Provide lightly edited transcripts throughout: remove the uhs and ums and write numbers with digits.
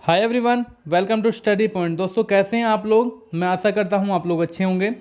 Hi everyone, welcome to study point. दोस्तों कैसे हैं आप लोग? मैं आशा करता हूं आप लोग अच्छे होंगे।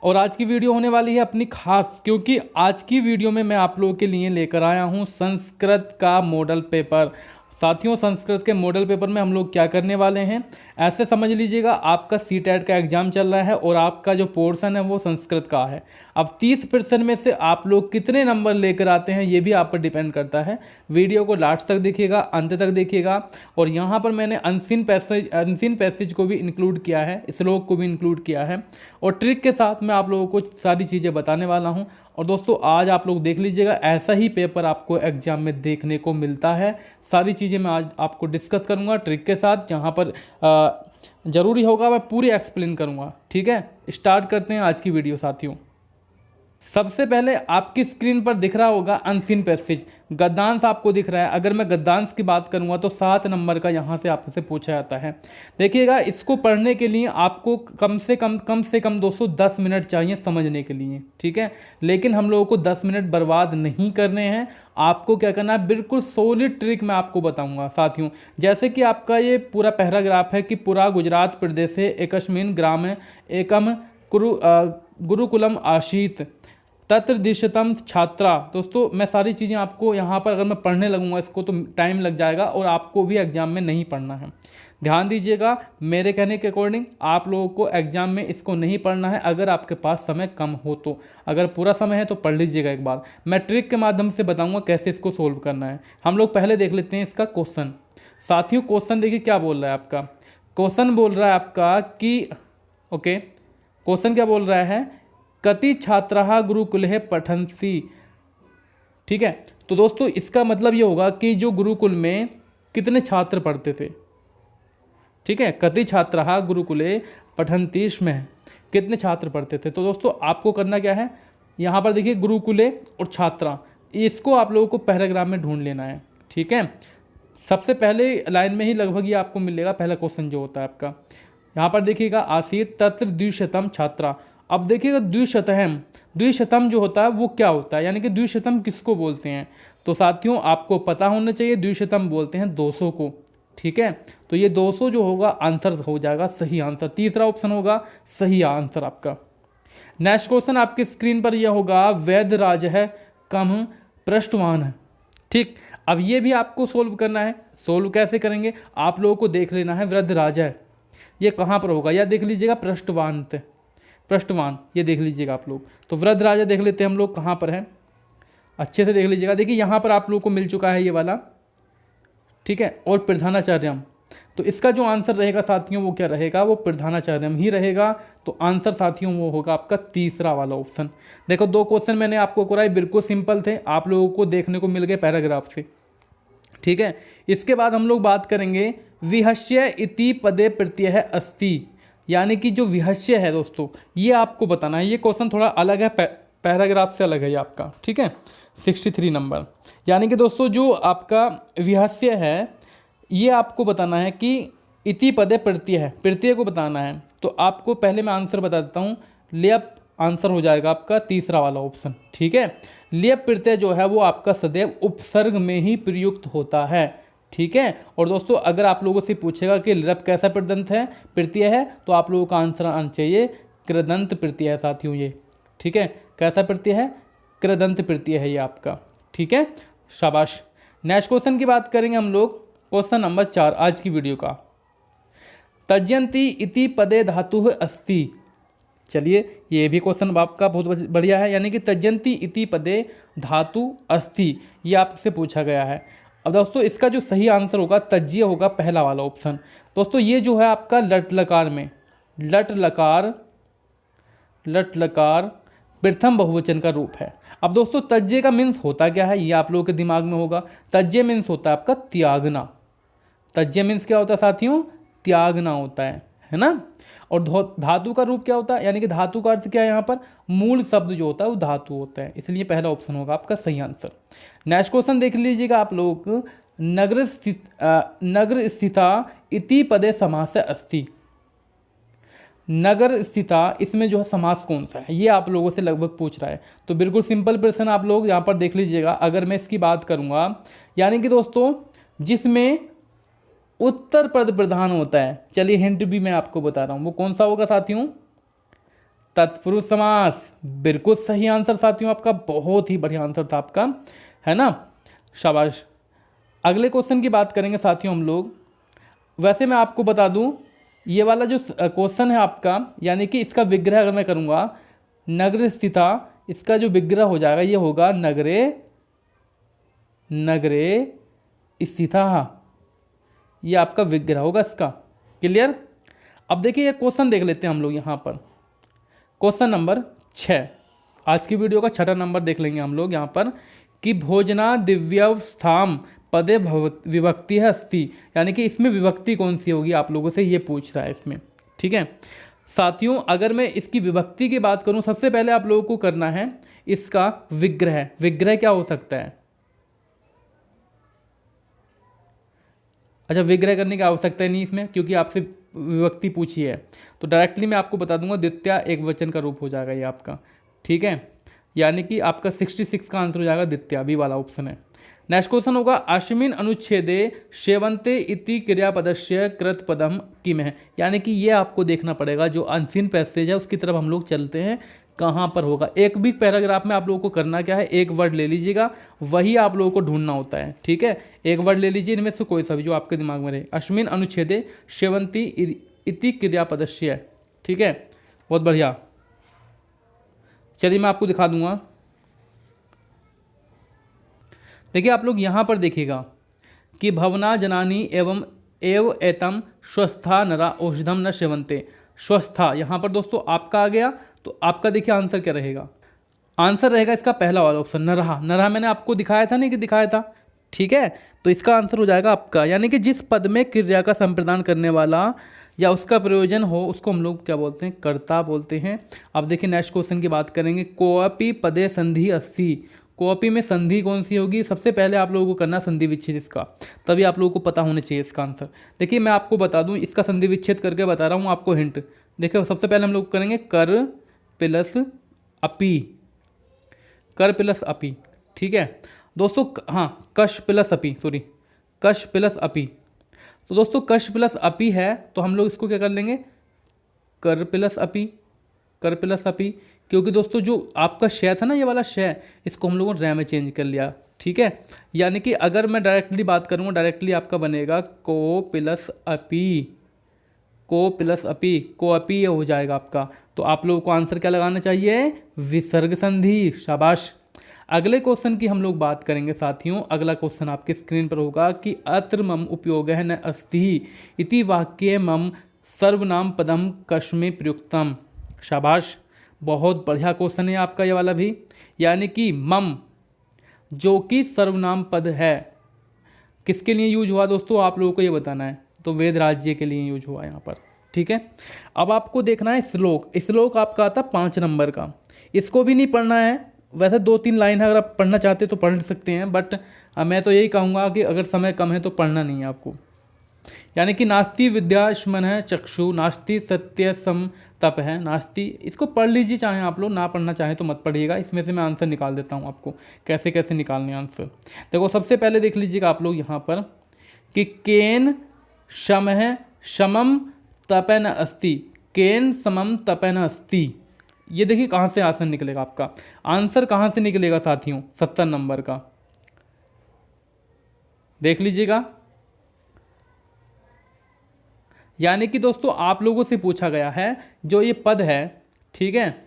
और आज की वीडियो होने वाली है अपनी खास, क्योंकि आज की वीडियो में मैं आप लोगों के लिए लेकर आया हूं संस्कृत का मॉडल पेपर। साथियों, संस्कृत के मॉडल पेपर में हम लोग क्या करने वाले हैं, ऐसे समझ लीजिएगा आपका सीटेट का एग्जाम चल रहा है और आपका जो पोर्शन है वो संस्कृत का है। अब 30% में से आप लोग कितने नंबर लेकर आते हैं ये भी आप पर डिपेंड करता है। वीडियो को लास्ट तक देखिएगा, अंत तक देखिएगा। और यहाँ पर मैंने अनसीन पैसेज को भी इंक्लूड किया है, श्लोक को भी इंक्लूड किया है और ट्रिक के साथ मैं आप लोगों को सारी चीज़ें बताने वाला हूँ। और दोस्तों आज आप लोग देख लीजिएगा, ऐसा ही पेपर आपको एग्जाम में देखने को मिलता है। सारी चीज़ें मैं आज आपको डिस्कस करूँगा ट्रिक के साथ, जहाँ पर ज़रूरी होगा मैं पूरी एक्सप्लेन करूँगा। ठीक है, स्टार्ट करते हैं आज की वीडियो साथियों। सबसे पहले आपकी स्क्रीन पर दिख रहा होगा अनसीन पैसेज, गद्यांश आपको दिख रहा है। अगर मैं गद्यांश की बात करूंगा तो 7 नंबर का यहाँ से आपसे पूछा जाता है। देखिएगा, इसको पढ़ने के लिए आपको कम से कम दोस्तों 10 मिनट चाहिए समझने के लिए। ठीक है, लेकिन हम लोगों को 10 मिनट बर्बाद नहीं करने हैं। आपको क्या करना है, बिल्कुल सोलिड ट्रिक मैं आपको बताऊँगा साथियों। जैसे कि आपका ये पूरा पैराग्राफ है कि पूरा गुजरात प्रदेश है एकस्मिन ग्राम एकम गुरुकुलम आशीत तत्र दिशतम छात्रा। दोस्तों मैं सारी चीज़ें आपको यहाँ पर अगर मैं पढ़ने लगूंगा इसको तो टाइम लग जाएगा और आपको भी एग्जाम में नहीं पढ़ना है। ध्यान दीजिएगा, मेरे कहने के अकॉर्डिंग आप लोगों को एग्जाम में इसको नहीं पढ़ना है अगर आपके पास समय कम हो तो। अगर पूरा समय है तो पढ़ लीजिएगा एक बार। मैं ट्रिक के माध्यम से बताऊँगा कैसे इसको सोल्व करना है। हम लोग पहले देख लेते हैं इसका क्वेश्चन। साथियों क्वेश्चन देखिए क्या बोल रहा है आपका। क्वेश्चन बोल रहा है आपका कि ओके, क्वेश्चन क्या बोल रहा है, कति छात्राः गुरुकुले पठन्ति। ठीक है, तो दोस्तों इसका मतलब ये होगा कि जो गुरुकुल में कितने छात्र पढ़ते थे। ठीक है, कति छात्राः गुरुकुले पठन्ति में कितने छात्र पढ़ते थे। तो दोस्तों आपको करना क्या है, यहाँ पर देखिए गुरुकुले और छात्रा, इसको आप लोगों को पैराग्राफ में ढूंढ लेना है। ठीक है, सबसे पहले लाइन में ही लगभग ये आपको मिलेगा पहला क्वेश्चन जो होता है आपका। यहाँ पर देखिएगा आसीत तत्र द्विशतम छात्रा। अब देखिएगा द्विशतम जो होता है वो क्या होता है, यानी कि द्विशतम किसको बोलते हैं। तो साथियों आपको पता होना चाहिए, द्विशतम बोलते हैं 200 को। ठीक है, तो ये 200 जो होगा आंसर हो जाएगा सही आंसर। तीसरा ऑप्शन होगा सही आंसर आपका। नेक्स्ट क्वेश्चन आपकी स्क्रीन पर यह होगा, वैध राज है कम पृष्ठवान है। ठीक, अब ये भी आपको सोल्व करना है। सोल्व कैसे करेंगे, आप लोगों को देख लेना है वृद्ध राजा है ये कहाँ पर होगा, या देख लीजिएगा पृष्ठवान ये देख लीजिएगा आप लोग। तो वृद्ध राजा देख लेते हैं हम लोग कहाँ पर है, अच्छे से देख लीजिएगा। देखिए यहाँ पर आप लोगों को मिल चुका है ये वाला। ठीक है, और प्रधानाचार्यम, तो इसका जो आंसर रहेगा साथियों वो क्या रहेगा, वो प्रधानाचार्यम ही रहेगा। तो आंसर साथियों वो होगा आपका तीसरा वाला ऑप्शन। देखो 2 क्वेश्चन मैंने आपको कराए, बिल्कुल सिंपल थे, आप लोगों को देखने को मिल गए पैराग्राफ से। ठीक है, इसके बाद हम लोग बात करेंगे विहस्य इति पदे प्रत्यय अस्ति, यानी कि जो विहस्य है दोस्तों ये आपको बताना है। ये क्वेश्चन थोड़ा अलग है, पैराग्राफ से अलग है ये आपका। ठीक है, 63 नंबर, यानी कि दोस्तों जो आपका विहस्य है ये आपको बताना है कि इति पदे प्रत्यय है, प्रत्यय को बताना है। तो आपको पहले मैं आंसर बता देता हूँ, लेप आंसर हो जाएगा आपका तीसरा वाला ऑप्शन। ठीक है, लेप प्रत्यय जो है वो आपका सदैव उपसर्ग में ही प्रयुक्त होता है। ठीक है, और दोस्तों अगर आप लोगों से पूछेगा कि लृप कैसा प्रत्यय है तो आप लोगों का आंसर आना चाहिए कृदंत प्रत्यय है साथियों ये। ठीक है, कैसा प्रत्यय है, कृदंत प्रत्यय है ये आपका। ठीक है, शाबाश। नेक्स्ट क्वेश्चन की बात करेंगे हम लोग, क्वेश्चन नंबर 4 आज की वीडियो का। तज्यंती इति पदे धातु अस्ति। चलिए ये भी क्वेश्चन आपका बहुत बढ़िया है, यानी कि तज्यंती इति पदे धातु अस्ति, ये आपसे पूछा गया है। अब दोस्तों इसका जो सही आंसर होगा तज्य होगा पहला वाला ऑप्शन। दोस्तों ये जो है आपका लट लकार में लट लकार प्रथम बहुवचन का रूप है। अब दोस्तों तज्य का मीन्स होता क्या है ये आप लोगों के दिमाग में होगा। तज्य मीन्स होता है आपका त्यागना। तज्य मीन्स क्या होता है साथियों, त्यागना होता है ना। और धातु का रूप क्या होता है, यानी कि धातु का अर्थ क्या है, यहाँ पर मूल शब्द जो होता है वो धातु होता है, इसलिए पहला ऑप्शन होगा आपका सही आंसर। नेक्स्ट क्वेश्चन देख लीजिएगा आप लोग, नगर स्थिता इति पदे समास अस्ति। नगर स्थिता इसमें जो है समास कौन सा है ये आप लोगों से लगभग पूछ रहा है। तो बिल्कुल सिंपल प्रश्न आप लोग यहाँ पर देख लीजिएगा। अगर मैं इसकी बात करूँगा, यानी कि दोस्तों जिसमें उत्तर पद प्रधान होता है। चलिए हिंट भी मैं आपको बता रहा हूँ, वो कौन सा होगा साथियों? तत्पुरुष समास। बिल्कुल सही आंसर साथियों आपका, बहुत ही बढ़िया आंसर था आपका, है ना, शाबाश। अगले क्वेश्चन की बात करेंगे साथियों हम लोग। वैसे मैं आपको बता दूं, ये वाला जो क्वेश्चन है आपका, यानी कि इसका विग्रह अगर मैं करूँगा, नगरे स्थिता, इसका जो विग्रह हो जाएगा ये होगा नगरे, नगरे स्थिता, ये आपका विग्रह होगा इसका। क्लियर? अब देखिए ये क्वेश्चन देख लेते हैं हम लोग यहाँ पर, क्वेश्चन नंबर 6, आज की वीडियो का 6ठा नंबर देख लेंगे हम लोग यहाँ पर, कि भोजना दिव्यवस्थाम पदे विभक्ति है अस्ति, यानी कि इसमें विभक्ति कौन सी होगी, आप लोगों से ये पूछ रहा है इसमें। ठीक है साथियों, अगर मैं इसकी विभक्ति की बात करूं, सबसे पहले आप लोगों को करना है इसका विग्रह। विग्रह क्या हो सकता है? अच्छा, विग्रह करने की आवश्यकता नहीं इसमें, क्योंकि आपसे विभक्ति पूछी है, तो डायरेक्टली मैं आपको बता दूंगा द्वितीय एक वचन का रूप हो जाएगा ये आपका। ठीक है, यानी कि आपका 66 का आंसर हो जाएगा द्वितीय, बी वाला ऑप्शन है। नेक्स्ट क्वेश्चन होगा अस्मिन् अनुच्छेदे सेवन्ते इति क्रियापदस्य कृत पदम किम है, यानी कि ये आपको देखना पड़ेगा, जो अनसीन पैसेज है उसकी तरफ हम लोग चलते हैं, कहाँ पर होगा। एक भी पैराग्राफ में आप लोगों को करना क्या है, एक वर्ड ले लीजिएगा, वही आप लोगों को ढूंढना होता है। ठीक है, एक वर्ड ले लीजिए इनमें से कोई सा भी जो आपके दिमाग में रहे। अस्मिन् अनुच्छेदे सेवन्ति इति क्रियापदस्य। ठीक है, बहुत बढ़िया। चलिए मैं आपको दिखा दूंगा। देखिए आप लोग यहाँ पर देखिएगा कि भवना जनानी एवं एतम स्वस्था नरा औषधम न सेवन्ते। स्वस्था यहाँ पर दोस्तों आपका आ गया, तो आपका देखिए आंसर क्या रहेगा? आंसर रहेगा इसका पहला वाला ऑप्शन, नरहा। नरहा मैंने आपको दिखाया था, नहीं कि दिखाया था? ठीक है, तो इसका आंसर हो जाएगा आपका, यानी कि जिस पद में क्रिया का संप्रदान करने वाला या उसका प्रयोजन हो उसको हम लोग क्या बोलते हैं? कर्ता बोलते हैं। अब देखिए नेक्स्ट क्वेश्चन की बात करेंगे। कोअपि पदे संधि अस्सी। कोअपि में संधि कौन सी होगी? सबसे पहले आप लोगों को करना संधि विच्छेद इसका, तभी आप लोगों को पता होना चाहिए इसका आंसर। देखिए मैं आपको बता दूं, इसका संधि विच्छेद करके बता रहा हूँ आपको हिंट। देखिए सबसे पहले हम लोग करेंगे कर प्लस अपी, कर प्लस अपी। ठीक है दोस्तों, हाँ कश प्लस अपी, सॉरी कश प्लस अपी। तो दोस्तों कश प्लस अपी है, तो हम लोग इसको क्या कर लेंगे? कर प्लस अपी, कर प्लस अपी, क्योंकि दोस्तों जो आपका शय था ना, ये वाला शय, इसको हम लोगों ने रै में चेंज कर लिया। ठीक है, यानी कि अगर मैं डायरेक्टली बात करूँगा, डायरेक्टली आपका बनेगा को प्लस अपी, को प्लस अपी, को अपी ये हो जाएगा आपका। तो आप लोगों को आंसर क्या लगाना चाहिए? विसर्ग संधि। शाबाश। अगले क्वेश्चन की हम लोग बात करेंगे साथियों। अगला क्वेश्चन आपके स्क्रीन पर होगा कि अत्र मम उपयोग है न अस्ति इति वाक्य मम सर्वनाम पदम कस्मे प्रयुक्तम। शाबाश, बहुत बढ़िया क्वेश्चन है आपका ये वाला भी, यानी कि मम जो कि सर्वनाम पद है, किसके लिए यूज हुआ दोस्तों? आप लोगों को ये बताना है, तो वेद राज्य के लिए यूज हुआ यहाँ पर। ठीक है, अब आपको देखना है श्लोक। श्लोक आपका आता 5 नंबर का, इसको भी नहीं पढ़ना है, वैसे 2-3 लाइन है, अगर आप पढ़ना चाहते तो पढ़ सकते हैं, बट मैं तो यही कहूँगा कि अगर समय कम है तो पढ़ना नहीं है आपको। यानी कि नास्ति विद्या स्मन है चक्षु, नास्ति सत्य सम तप है, नास्ति, इसको पढ़ लीजिए, चाहे आप लोग ना पढ़ना चाहें तो मत पढ़िएगा। इसमें से मैं आंसर निकाल देता हूँ आपको, कैसे कैसे निकालने आंसर। देखो सबसे पहले देख लीजिएगा आप लोग यहाँ पर कि केन शम है समम तपन अस्ति, केन समम तपन अस्ति। ये देखिए कहाँ से आंसर निकलेगा आपका, आंसर कहाँ से निकलेगा साथियों? 70 नंबर का, देख लीजिएगा। यानी कि दोस्तों आप लोगों से पूछा गया है जो ये पद है, ठीक है,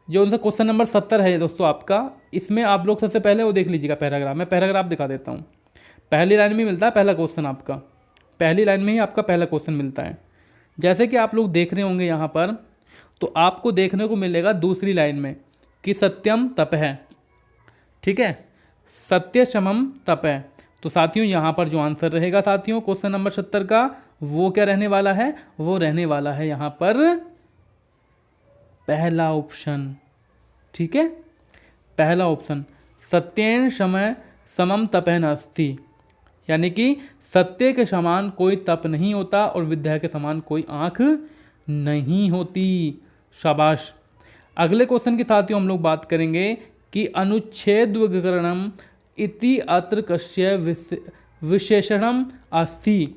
जो उनसे क्वेश्चन नंबर 70 है दोस्तों आपका, इसमें आप लोग सबसे पहले वो देख लीजिएगा पैराग्राफ। मैं पैराग्राफ दिखा देता हूँ। पहली लाइन में मिलता है पहला क्वेश्चन आपका, पहली लाइन में ही आपका पहला क्वेश्चन मिलता है। जैसे कि आप लोग देख रहे होंगे यहाँ पर, तो आपको देखने को मिलेगा दूसरी लाइन में कि सत्यम तप है। ठीक है, सत्य समम तप है। तो साथियों यहाँ पर जो आंसर रहेगा साथियों क्वेश्चन नंबर 70 का, वो क्या रहने वाला है? वो रहने वाला है यहाँ पर पहला ऑप्शन। ठीक है, पहला ऑप्शन, सत्येन समय समम तपेन अस्ति, यानी कि सत्य के समान कोई तप नहीं होता और विद्या के समान कोई आँख नहीं होती। शाबाश। अगले क्वेश्चन के साथियों हम लोग बात करेंगे कि अनुच्छेद विकरणम इति अत्र कस्य विशेषणम अस्ति।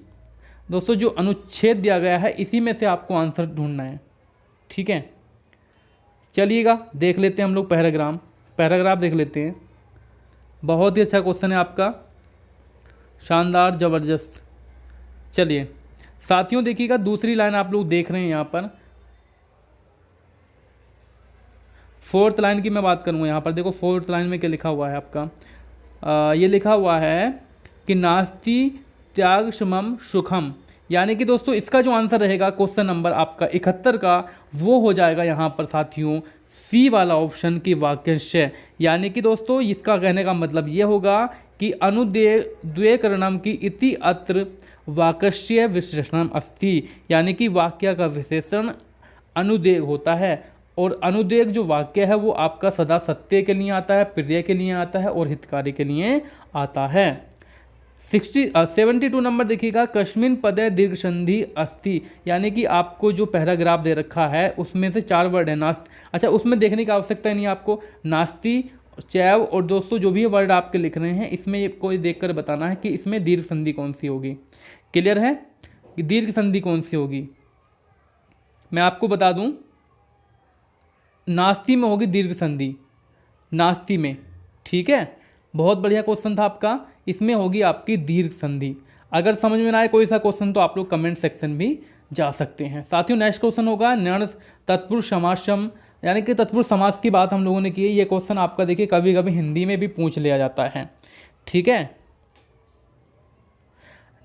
दोस्तों जो अनुच्छेद दिया गया है इसी में से आपको आंसर ढूंढना है, ठीक है। चलिएगा देख लेते हैं हम लोग पैराग्राफ देख लेते हैं। बहुत ही अच्छा क्वेश्चन है आपका, शानदार, ज़बरदस्त। चलिए साथियों देखिएगा, दूसरी लाइन आप लोग देख रहे हैं यहाँ पर, फोर्थ लाइन की मैं बात करूँगा। यहाँ पर देखो फोर्थ लाइन में क्या लिखा हुआ है आपका, ये लिखा हुआ है कि नास्ति त्याग समम सुखम, यानी कि दोस्तों इसका जो आंसर रहेगा क्वेश्चन नंबर आपका 71 का, वो हो जाएगा यहाँ पर साथियों सी वाला ऑप्शन की वाक्यांश। यानी कि दोस्तों इसका कहने का मतलब ये होगा कि द्व्यकरणम की इति अत्र वाक्यस्य विशेषणम अस्ति, यानी कि वाक्य का विशेषण अनुदेय होता है, और अनुदेय जो वाक्य है वो आपका सदा सत्य के लिए आता है, प्रिय के लिए आता है और हितकारी के लिए आता है। 72 नंबर देखिएगा, कस्मिन पदे दीर्घ संधि अस्ति, यानी कि आपको जो पैराग्राफ दे रखा है उसमें से 4 वर्ड है अच्छा उसमें देखने की आवश्यकता नहीं है आपको, नास्ति, चैव और दोस्तों जो भी वर्ड आपके लिख रहे हैं इसमें कोई देखकर बताना है कि इसमें दीर्घ संधि कौन सी होगी। क्लियर है कि दीर्घ संधि कौन सी होगी? मैं आपको बता दूं, नास्ति में होगी दीर्घ संधि, नास्ति में, ठीक है। बहुत बढ़िया क्वेश्चन था आपका, इसमें होगी आपकी दीर्घ संधि। अगर समझ में ना आए कोई सा क्वेश्चन तो आप लोग कमेंट सेक्शन भी जा सकते हैं। साथियों नेक्स्ट क्वेश्चन होगा नण तत्पुरुष समासम, यानी कि तत्पुरुष समास की बात हम लोगों ने की है। ये क्वेश्चन आपका देखिए कभी कभी हिंदी में भी पूछ लिया जाता है, ठीक है।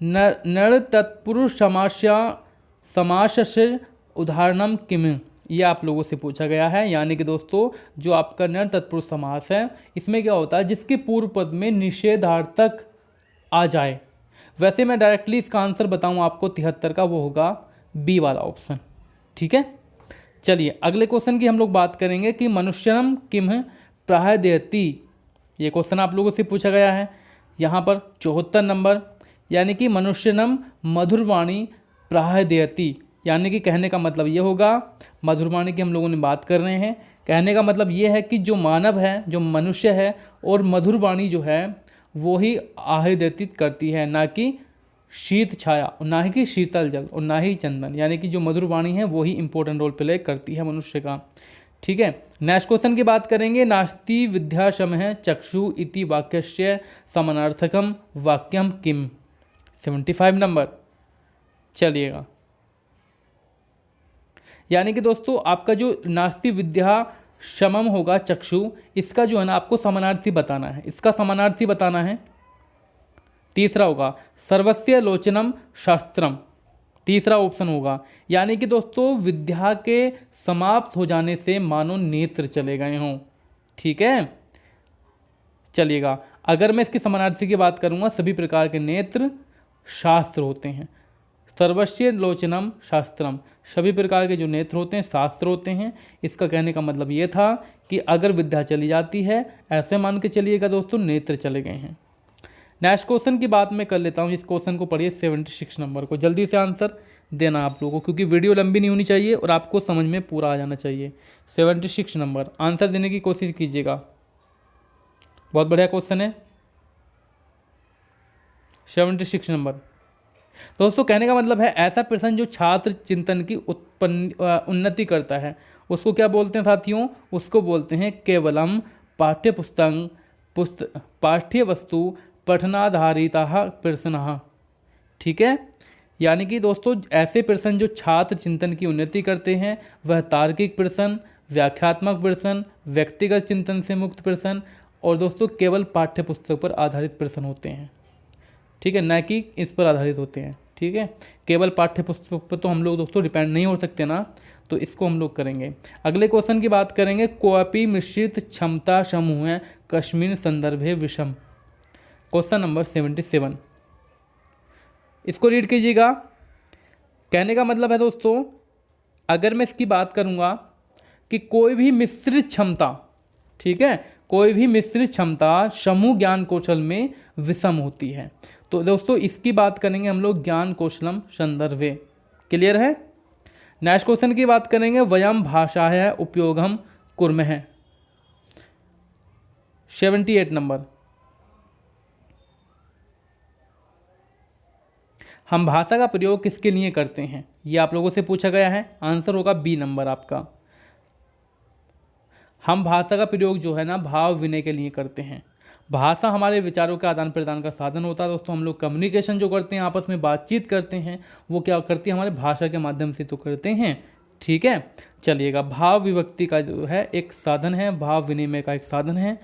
नण तत्पुरुष समास से उदाहरणम किम, ये आप लोगों से पूछा गया है। यानी कि दोस्तों जो आपका नण तत्पुरुष समास है इसमें क्या होता है, जिसके पूर्व पद में निषेधार्थक आ जाए। वैसे मैं डायरेक्टली इसका आंसर बताऊं आपको 73 का, वो होगा बी वाला ऑप्शन, ठीक है। चलिए अगले क्वेश्चन की हम लोग बात करेंगे कि मनुष्यम किम प्राहदेति, ये क्वेश्चन आप लोगों से पूछा गया है यहाँ पर 74 नंबर, यानी कि मनुष्यनम मधुरवाणी प्राहदेति, यानी कि कहने का मतलब ये होगा, मधुरवाणी की हम लोगों ने बात कर रहे हैं, कहने का मतलब ये है कि जो मानव है, जो मनुष्य है, और मधुरवाणी जो है वो ही आह्लादित करती है, ना कि शीत छाया, ना ही कि शीतल जल, और ना ही चंदन। यानी कि जो मधुरवाणी है वो ही इंपॉर्टेंट रोल प्ले करती है मनुष्य का, ठीक है। नेक्स्ट क्वेश्चन की बात करेंगे, नास्ति विद्या समः चक्षु इति वाक्यस्य समानार्थकम वाक्यम किम, 75 नंबर। चलिएगा, यानी कि दोस्तों आपका जो नास्ति विद्या समम होगा चक्षु, इसका जो है ना आपको समानार्थी बताना है, इसका समानार्थी बताना है। तीसरा होगा सर्वस्य लोचनम शास्त्रम, तीसरा ऑप्शन होगा, यानी कि दोस्तों विद्या के समाप्त हो जाने से मानो नेत्र चले गए हों, ठीक है। चलिएगा, अगर मैं इसकी समानार्थी की बात करूंगा, सभी प्रकार के नेत्र शास्त्र होते हैं। सर्वस्य लोचनम शास्त्रम, सभी प्रकार के जो नेत्र होते हैं शास्त्र होते हैं। इसका कहने का मतलब ये था कि अगर विद्या चली जाती है, ऐसे मान के चलिएगा दोस्तों नेत्र चले गए हैं। नेक्स्ट क्वेश्चन की बात मैं कर लेता हूँ, इस क्वेश्चन को पढ़िए 76 नंबर को, जल्दी से आंसर देना आप लोगों को, क्योंकि वीडियो लंबी नहीं होनी चाहिए और आपको समझ में पूरा आ जाना चाहिए। 76 नंबर आंसर देने की कोशिश कीजिएगा, बहुत बढ़िया क्वेश्चन है। 76 नंबर दोस्तों कहने का मतलब है ऐसा पर्सन जो छात्र चिंतन की उन्नति करता है, उसको क्या बोलते हैं साथियों? उसको बोलते हैं केवलम पाठ्य वस्तु पठनाधारिता प्रश्न, ठीक है। यानी कि दोस्तों ऐसे प्रश्न जो छात्र चिंतन की उन्नति करते हैं वह तार्किक प्रश्न, व्याख्यात्मक प्रश्न, व्यक्तिगत चिंतन से मुक्त प्रश्न और दोस्तों केवल पाठ्य पुस्तक पर आधारित प्रश्न होते हैं, ठीक है, न कि इस पर आधारित होते हैं, ठीक है। केवल पाठ्य पुस्तक पर तो हम लोग दोस्तों डिपेंड नहीं हो सकते ना, तो इसको हम लोग करेंगे। अगले क्वेश्चन की बात करेंगे, कोअपि मिश्रित क्षमता समूह है कस्मिन् संदर्भे विषम, क्वेश्चन नंबर 77। इसको रीड कीजिएगा। कहने का मतलब है दोस्तों, अगर मैं इसकी बात करूंगा कि कोई भी मिश्रित क्षमता, ठीक है, कोई भी मिश्रित क्षमता समूह ज्ञान कौशल में विषम होती है, तो दोस्तों इसकी बात करेंगे हम लोग ज्ञान कौशलम संदर्भे। क्लियर है। नेक्स्ट क्वेश्चन की बात करेंगे, वयम भाषाया उपयोगम कुर्मः, 78 नंबर। हम भाषा का प्रयोग किसके लिए करते हैं, ये आप लोगों से पूछा गया है। आंसर होगा बी नंबर आपका। हम भाषा का प्रयोग जो है ना भाव विनय के लिए करते हैं। भाषा हमारे विचारों के आदान प्रदान का साधन होता है दोस्तों। हम लोग कम्युनिकेशन जो करते हैं, आपस में बातचीत करते हैं, वो क्या करती है, हमारे भाषा के माध्यम से तो करते हैं। ठीक है, चलिएगा, भाव विभक्ति का जो है एक साधन है, भाव विनिमय का एक साधन है।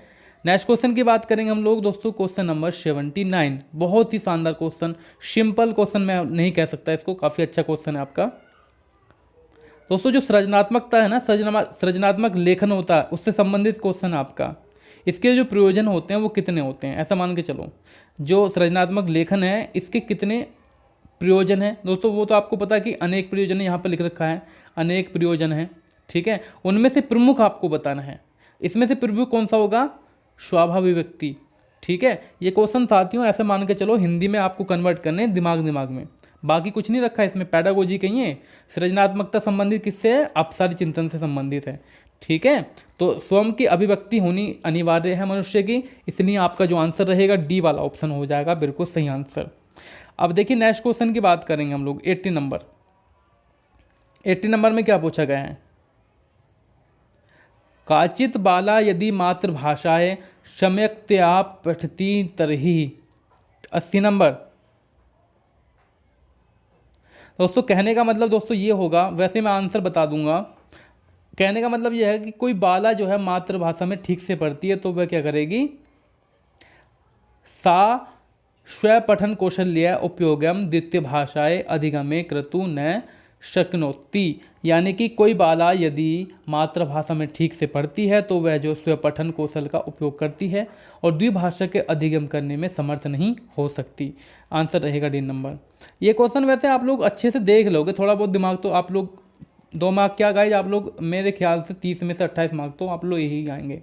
नेक्स्ट क्वेश्चन की बात करेंगे हम लोग दोस्तों, क्वेश्चन नंबर 79। बहुत ही शानदार क्वेश्चन, सिंपल क्वेश्चन मैं नहीं कह सकता इसको, काफ़ी अच्छा क्वेश्चन है आपका दोस्तों। जो सृजनात्मकता है ना, सृजनात्मक लेखन होता है, उससे संबंधित क्वेश्चन है आपका। इसके जो प्रयोजन होते हैं वो कितने होते हैं, ऐसा मान के चलो, जो सृजनात्मक लेखन है इसके कितने प्रयोजन हैं दोस्तों, वो तो आपको पता है कि अनेक प्रयोजन यहाँ पर लिख रखा है, अनेक प्रयोजन है। ठीक है, उनमें से प्रमुख आपको बताना है। इसमें से प्रमुख कौन सा होगा, स्वाभाविक। ठीक है, ये क्वेश्चन साथियों ऐसे मान के चलो हिंदी में आपको कन्वर्ट करने दिमाग में, बाकी कुछ नहीं रखा है इसमें। पैडागोजी कही है, सृजनात्मकता संबंधित किससे है, अपसारी चिंतन से संबंधित है। ठीक है, तो स्वयं की अभिव्यक्ति होनी अनिवार्य है मनुष्य की, इसलिए आपका जो आंसर रहेगा डी वाला ऑप्शन हो जाएगा बिल्कुल सही आंसर। अब देखिए नेक्स्ट क्वेश्चन की बात करेंगे हम लोग, 80 नंबर। 80 नंबर में क्या पूछा गया है, काचित बाला यदि मातृभाषाए सम्यक्तया पठती तरही। 80 नंबर दोस्तों, कहने का मतलब दोस्तों ये होगा, वैसे मैं आंसर बता दूंगा। कहने का मतलब ये है कि कोई बाला जो है मातृभाषा में ठीक से पढ़ती है तो वह क्या करेगी, सा स्वपठन कौशल्य उपयोगम द्वितीय भाषाएं अधिगमे क्रतु न शक्नोति। यानी कि कोई बाला यदि मातृभाषा में ठीक से पढ़ती है तो वह जो स्वपठन कौशल का उपयोग करती है और द्विभाषा के अधिगम करने में समर्थ नहीं हो सकती। आंसर रहेगा डी नंबर। ये क्वेश्चन वैसे आप लोग अच्छे से देख लोगे, थोड़ा बहुत दिमाग तो आप लोग 2 मार्क क्या गाइज, आप लोग मेरे ख्याल से 30 में से 28 मार्क तो आप लोग यही आएंगे,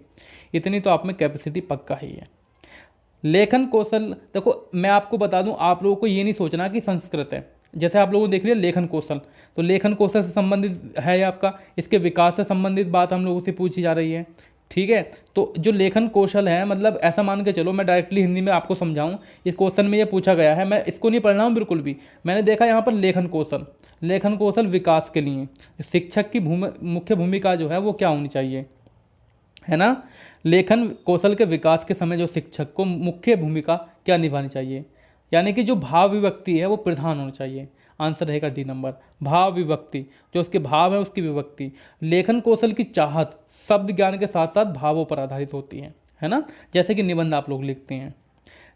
इतनी तो आप में कैपेसिटी पक्का ही है। लेखन कौशल देखो, मैं आपको बता दूं, आप लोगों को ये नहीं सोचना कि संस्कृत है। जैसे आप लोगों ने देख लिया लेखन कौशल, तो लेखन कौशल से संबंधित है ये आपका, इसके विकास से संबंधित बात हम लोगों से पूछी जा रही है। ठीक है, तो जो लेखन कौशल है, मतलब ऐसा मान के चलो, मैं डायरेक्टली हिंदी में आपको समझाऊं, इस क्वेश्चन में ये पूछा गया है, मैं इसको नहीं पढ़ रहा हूँ बिल्कुल भी। मैंने देखा यहाँ पर लेखन कौशल विकास के लिए शिक्षक की मुख्य भूमिका जो है वो क्या होनी चाहिए, है ना। लेखन कौशल के विकास के समय जो शिक्षक को मुख्य भूमिका क्या निभानी चाहिए, यानी कि जो भाव विभक्ति है वो प्रधान होना चाहिए। आंसर रहेगा डी नंबर, भाव विभक्ति, जो उसके भाव है उसकी विभक्ति। लेखन कौशल की चाहत शब्द ज्ञान के साथ साथ भावों पर आधारित होती है ना, जैसे कि निबंध आप लोग लिखते हैं।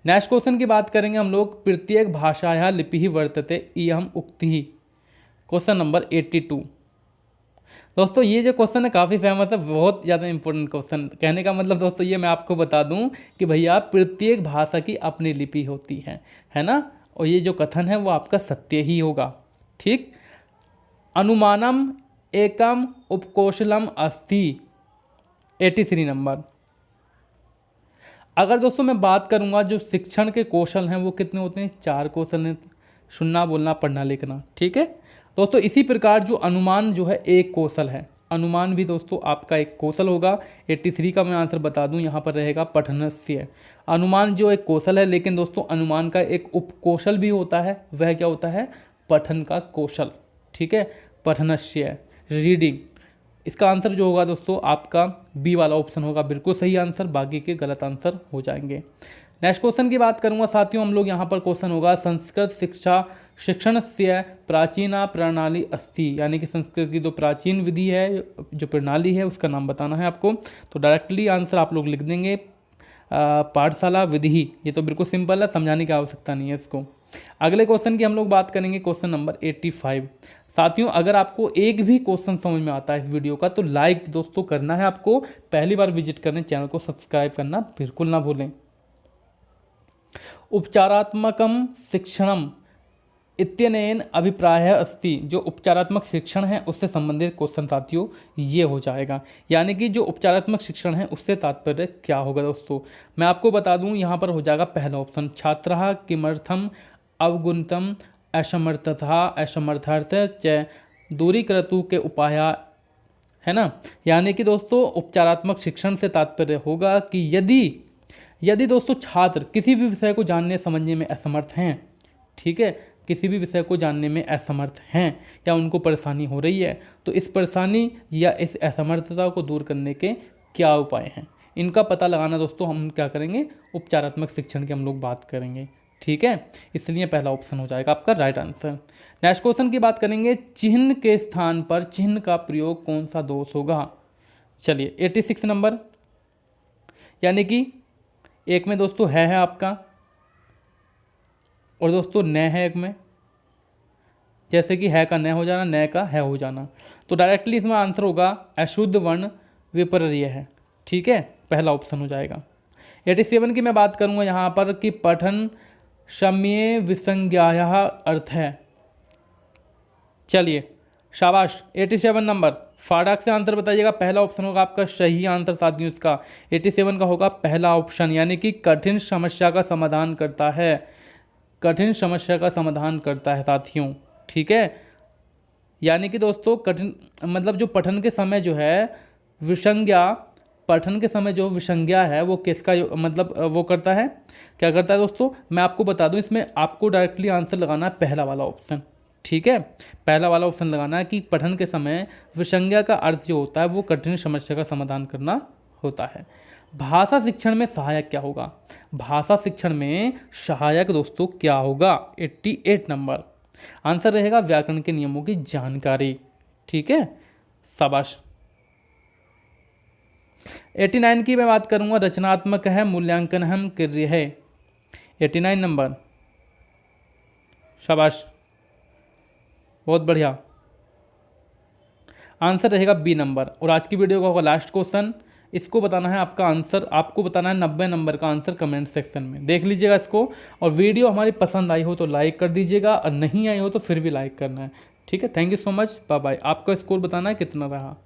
नेक्स्ट क्वेश्चन की बात करेंगे हम लोग, प्रत्येक भाषाया लिपि ही वर्तते इयम उक्ति ही। क्वेश्चन नंबर 82 दोस्तों, ये जो क्वेश्चन है काफ़ी फेमस है, बहुत ज़्यादा इंपॉर्टेंट क्वेश्चन। कहने का मतलब दोस्तों ये मैं आपको बता दूं कि भैया प्रत्येक भाषा की अपनी लिपि होती है ना, और ये जो कथन है वो आपका सत्य ही होगा। ठीक, अनुमानम एकम उपकौशलम अस्ति। 83 नंबर। अगर दोस्तों मैं बात करूंगा जो शिक्षण के कौशल हैं वो कितने होते हैं, 4 कौशल हैं, सुनना बोलना पढ़ना लिखना। ठीक है दोस्तों, इसी प्रकार जो अनुमान जो है एक कौशल है, अनुमान भी दोस्तों आपका एक कौशल होगा। 83 का मैं आंसर बता दूं, यहाँ पर रहेगा पठनस्य। अनुमान जो एक कौशल है, लेकिन दोस्तों अनुमान का एक उपकौशल भी होता है, वह क्या होता है, पठन का कौशल। ठीक है, पठनस्य, रीडिंग। इसका आंसर जो होगा दोस्तों आपका बी वाला ऑप्शन होगा बिल्कुल सही आंसर, बाकी के गलत आंसर हो जाएंगे। नेक्स्ट क्वेश्चन की बात करूंगा साथियों, हम लोग यहाँ पर क्वेश्चन होगा, संस्कृत शिक्षण से प्राचीना प्रणाली अस्ति। यानी कि संस्कृत की जो प्राचीन विधि है, जो प्रणाली है, उसका नाम बताना है आपको। तो डायरेक्टली आंसर आप लोग लिख देंगे पाठशाला विधि। ये तो बिल्कुल सिंपल है, समझाने की आवश्यकता नहीं है इसको। अगले क्वेश्चन की हम लोग बात करेंगे, क्वेश्चन नंबर 85। साथियों अगर आपको एक भी क्वेश्चन समझ में आता है इस वीडियो का तो लाइक दोस्तों करना है आपको, पहली बार विजिट करने चैनल को सब्सक्राइब करना बिल्कुल ना भूलें। उपचारात्मकम शिक्षणम इत्यनेन अभिप्राय अस्ति। जो उपचारात्मक शिक्षण है उससे संबंधित क्वेश्चन साथियों ये हो जाएगा। यानी कि जो उपचारात्मक शिक्षण है उससे तात्पर्य क्या होगा दोस्तों, मैं आपको बता दूं, यहाँ पर हो जाएगा पहला ऑप्शन, छात्रः किमर्थम अवगुणतम असमर्थार्थ च दूरीकृतु के उपाय, है ना। यानी कि दोस्तों उपचारात्मक शिक्षण से तात्पर्य होगा कि यदि दोस्तों छात्र किसी भी विषय को जानने समझने में असमर्थ हैं, ठीक है, किसी भी विषय को जानने में असमर्थ हैं या उनको परेशानी हो रही है, तो इस परेशानी या इस असमर्थता को दूर करने के क्या उपाय हैं, इनका पता लगाना दोस्तों हम क्या करेंगे, उपचारात्मक शिक्षण की हम लोग बात करेंगे। ठीक है, इसलिए पहला ऑप्शन हो जाएगा आपका राइट आंसर। नेक्स्ट क्वेश्चन की बात करेंगे, चिन्ह के स्थान पर चिन्ह का प्रयोग कौन सा दोष होगा। चलिए 86 नंबर, यानी कि एक में दोस्तों है आपका, और दोस्तों न है एक में, जैसे कि है का न हो जाना, न का है हो जाना, तो डायरेक्टली इसमें आंसर होगा अशुद्ध वर्ण विपर्य है। ठीक है, पहला ऑप्शन हो जाएगा। 87 की मैं बात करूंगा यहाँ पर कि पठन शम्ये विसंज्ञाया अर्थ है। चलिए शाबाश, 87 नंबर, फाड़क से आंसर बताइएगा। पहला ऑप्शन होगा आपका सही आंसर साथियों, इसका 87 का होगा पहला ऑप्शन, यानी कि कठिन समस्या का समाधान करता है, कठिन समस्या का समाधान करता है साथियों। ठीक है, यानी कि दोस्तों कठिन मतलब जो पठन के समय जो है विसंज्ञा, पठन के समय जो विसंज्ञा है वो किसका मतलब वो करता है, क्या करता है दोस्तों, मैं आपको बता दूं, इसमें आपको डायरेक्टली आंसर लगाना है पहला वाला ऑप्शन। ठीक है, पहला वाला ऑप्शन लगाना है कि पठन के समय विसंज्ञा का अर्थ जो होता है वो कठिन समस्या का समाधान करना होता है। भाषा शिक्षण में सहायक क्या होगा, भाषा शिक्षण में सहायक दोस्तों क्या होगा, 88 नंबर आंसर रहेगा व्याकरण के नियमों की जानकारी। ठीक है, शाबाश। 89 की मैं बात करूंगा, रचनात्मक है, मूल्यांकन हम क्रिय है, 89 नंबर, शाबाश, बहुत बढ़िया, आंसर रहेगा बी नंबर। और आज की वीडियो का होगा लास्ट क्वेश्चन, इसको बताना है आपका आंसर, आपको बताना है 90 नंबर का आंसर कमेंट सेक्शन में, देख लीजिएगा इसको। और वीडियो हमारी पसंद आई हो तो लाइक कर दीजिएगा, और नहीं आई हो तो फिर भी लाइक करना है। ठीक है, thank you so much, bye bye. आपका स्कोर बताना है कितना रहा।